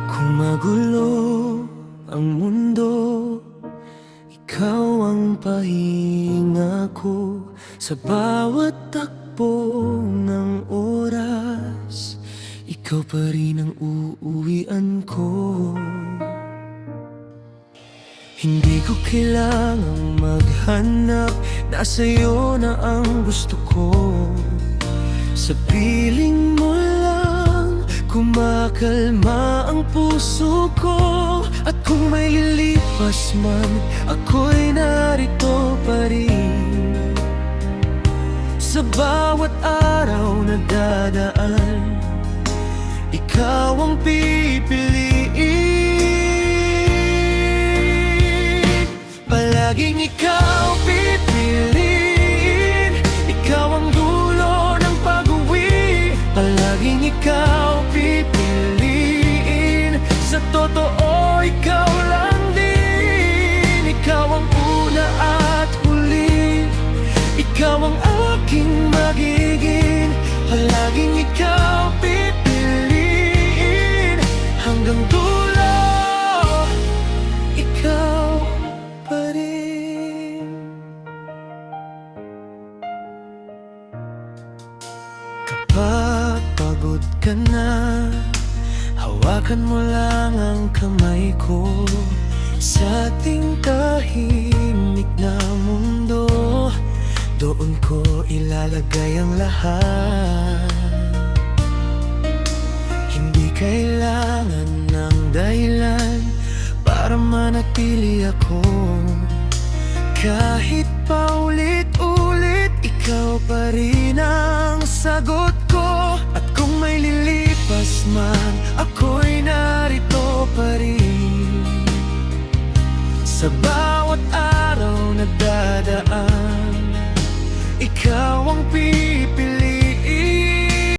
Kung magulo ang mundo, ikaw ang pahinga ko. Sa bawat takbo ng oras, ikaw pa rin ang uuwian ko. Hindi ko kailangang maghanap, nasa iyo na ang gusto ko. Sa piling mo lang kumakalma ang puso ko. At kung may lilipas man, ako'y narito pa rin. Sa bawat araw na dadaan, ikaw ang pipiliin. Palaging ikaw pipiliin, ikaw ang dulo ng pag-uwi. Palaging ikaw pipiliin, sa totoo ikaw lang din. Ikaw ang una at huli, ikaw ang aking magiging. Palaging ikaw pipiliin, hanggang dulo ikaw pa rin. Kapag pagod ka na, hawakan mo lang ang kamay ko. Sa ating tahimik na mundo, doon ko ilalagay ang lahat. Hindi kailangan ng dahilan para manatili ako. Kahit paulit-ulit, ikaw pa rin ang sagot ko. At kung may lilipas man, ako'y narito pa rin. Sa bawat araw na dadaan, ikaw ang pipili.